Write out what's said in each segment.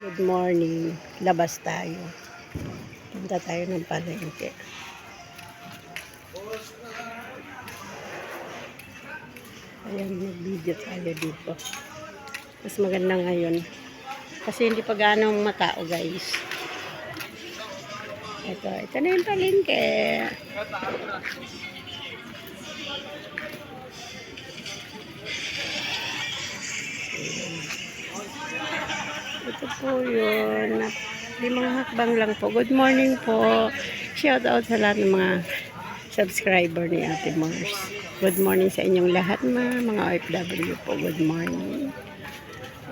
Good morning. Labas tayo. Punta tayo ng palengke. Ayan, mag-video tayo dito. Mas maganda ngayon. Kasi hindi pa ganong matao, guys. Ito na yung palengke. Ito po yun. 5 hakbang lang po. Good morning po. Shout out sa lahat ng mga subscriber ni Ate Mars. Good morning sa inyong lahat mga OFW po. Good morning.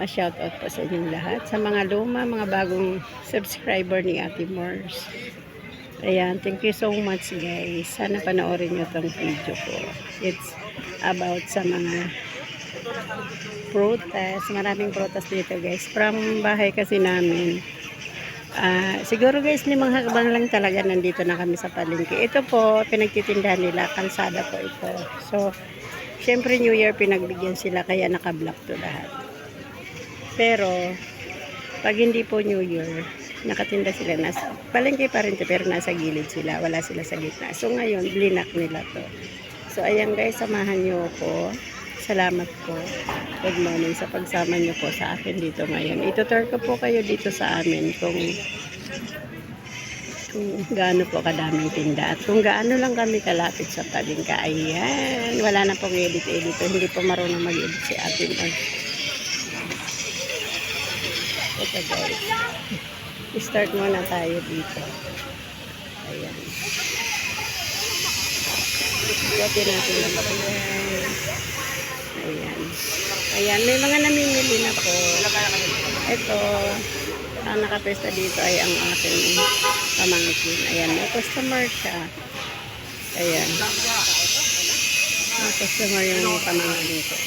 Shout out po sa inyong lahat. Sa mga luma, mga bagong subscriber ni Ate Mars. Ayan, thank you so much guys. Sana panoorin nyo itong video ko. It's about sa mga prutas. Maraming prutas dito guys. From bahay kasi namin. Siguro guys 5 hakbang lang talaga nandito na kami sa palengke. Ito po, pinagtitindahan nila. Kalsada po ito. So, syempre New Year pinagbigyan sila kaya naka-block to lahat. Pero, pag hindi po New Year, nakatinda sila. Nasa palengke pa rin pero nasa gilid sila. Wala sila sa gitna. So, ngayon, blinak nila to. So, ayan guys, samahan nyo ako. Salamat po. Good morning sa pagsama nyo po sa akin dito ngayon. Itutur ko po kayo dito sa amin kung gaano po kadaming tinda at kung gaano lang kami kalapit sa palengke. Ayan. Wala na pong edit-edit. Hindi po marunong mag-edit si Ate Mars. Ito guys. Start muna tayo dito. Ayan. Ikutin natin ang ayan. Ayan. Ayan. May mga namimili na po. Ito. Ang nakapesta dito ay ang aking pamangkin. Ayan. May customer siya. Ayan. May customer yung pamangkin ko.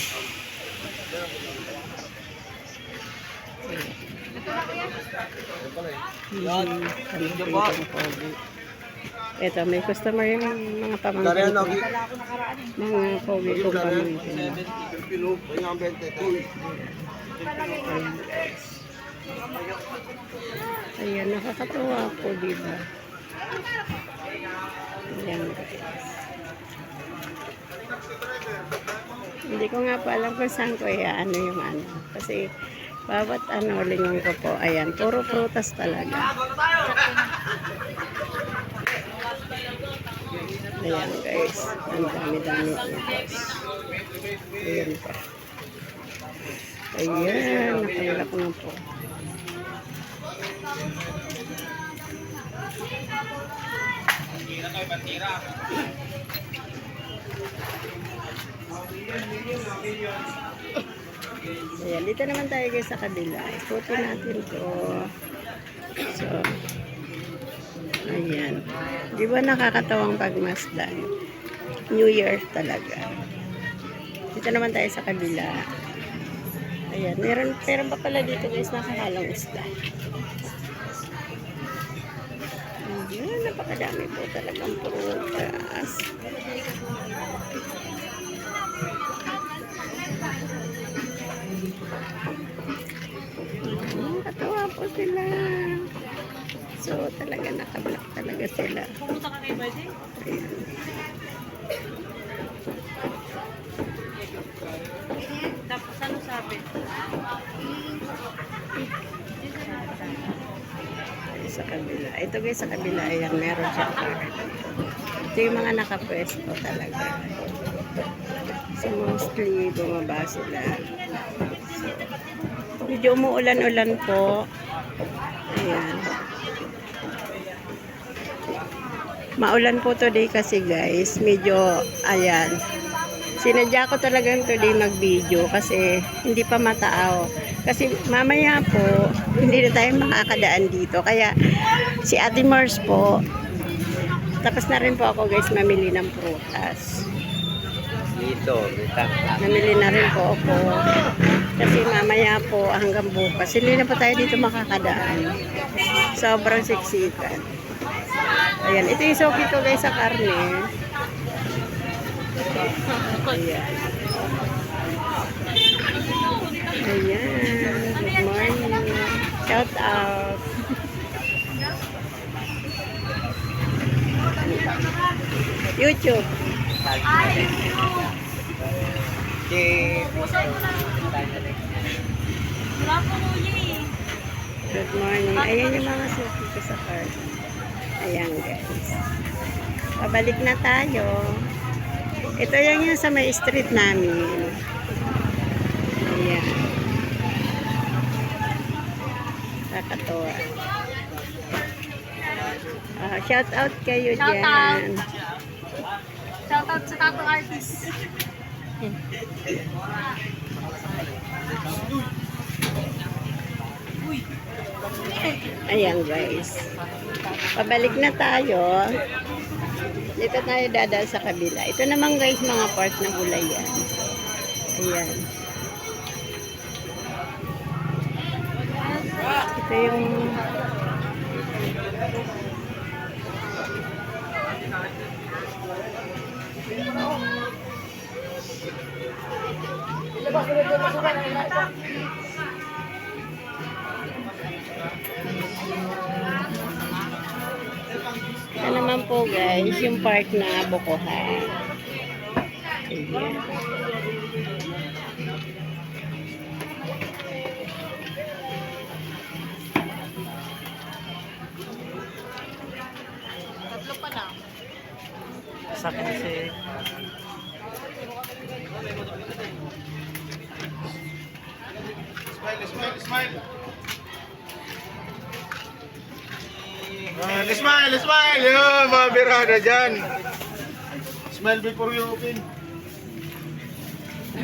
Ito, may customer yung mga pamangkin ko. Mga pogi kong pamangkin. Ayan guys. Ayan, nakakatuwa po, diba? Ayan guys. Hindi ko nga po alam kung saan ko ano yung ano. Kasi bawat lingon ko po, ayan, puro prutas talaga. Ayan guys, ang dami-dami prutas. Ayan po. Ayan, nakalak na po. Ayan, dito naman tayo guys sa kabila. Ikutin natin to. So, ayan. Di ba nakakatawang pagmasdan? New Year talaga. Dito naman tayo sa kabila. Ayan, meron pa pala dito guys nakahalong isda. Ayan, napakadami po talagang prutas. Katawa po sila. So, talaga nakablock talaga sila. Ayan. Tapos ano sabi? Sa kabila. Ito guys sa kabila. Ayan, meron siya. Ito yung mga nakapwesto talaga. So, mostly bumaba sila. So, medyo umuulan-ulan po. Ayan. Maulan po today kasi guys. Medyo, ayan. Sinadya ko talagang today mag-video kasi hindi pa mataaw. Kasi mamaya po, hindi na tayo makakadaan dito. Kaya si Ate Mars po, tapos na rin po ako guys mamili ng prutas. Dito, Namili na rin po ako. Kasi mamaya po hanggang bukas, hindi na po tayo dito makakadaan. Sobrang siksikan. Ayan, ito yung soki ko guys sa karne. Ayan. Ayan. Good morning. Shout out. YouTube. Wala po huli. Good morning. Ayan yung mga suki ko sa card. Ayan guys. Pabalik na tayo. Ito yung sa may street namin. Ayan. Kakatuwa. Shout out kayo Shout out. dyan. Shoutout sa tato artist. Ayan guys. Pabalik na tayo. Dito tayo dadal sa kabila. Ito naman guys mga part na gulay yan. Ayan. Ito yung ito naman po guys, yung part na bukuhan. Ayan. Tatlo pa lang. Sa akin kasi, Smile. Smile. Yun, mga birada dyan. Smile before you open.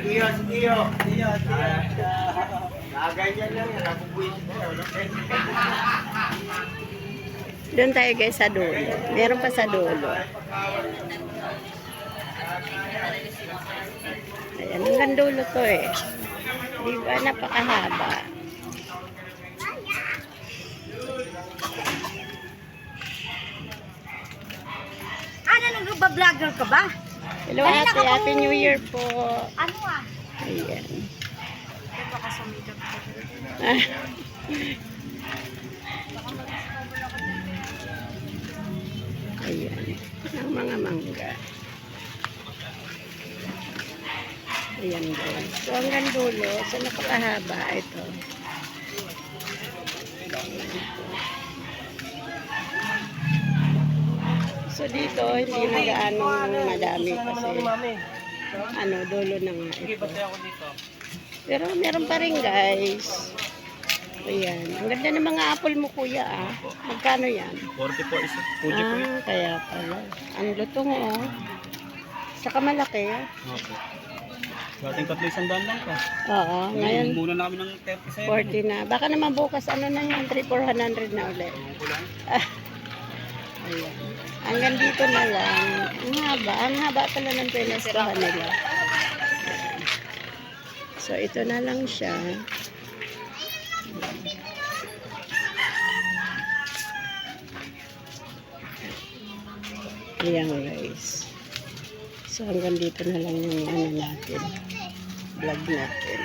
Iyo. Ganyan lang yan. Nakubuisit mo. Doon tayo guys sa dulo. Meron pa sa dulo. Ayan, hanggang dulo to eh. Di ba? Napakahaba. Ano, nag-vlogger ka ba? Hello ate, Happy New Year po. Ano ah? Ayan. Baka sumigat ka. Ayan. Ang mga mangga. Ayan guys. So hanggang dulo. So napakahaba ito. So dito hindi na gaano madami kasi dulo na nga ito. Pero meron pa rin guys. Ayan. Ang ganda ng mga apple mo kuya ah. Magkano yan? 40 po isa. Fuji po yun. Kaya pala. Ang lutong oh. Saka malaki. Okay. Dating 300 lang pa. Oo. Ngayon Muna na kami ng 37. 40 na. Baka naman bukas ano na yan. 300-400 na ulit. Ayan. Hanggang dito na lang. Ang haba. Ang haba pala ng pinestuhan nila. Ayan. So ito na lang siya. Ayan guys. So hanggang dito na lang yung ano natin. Vlog natin.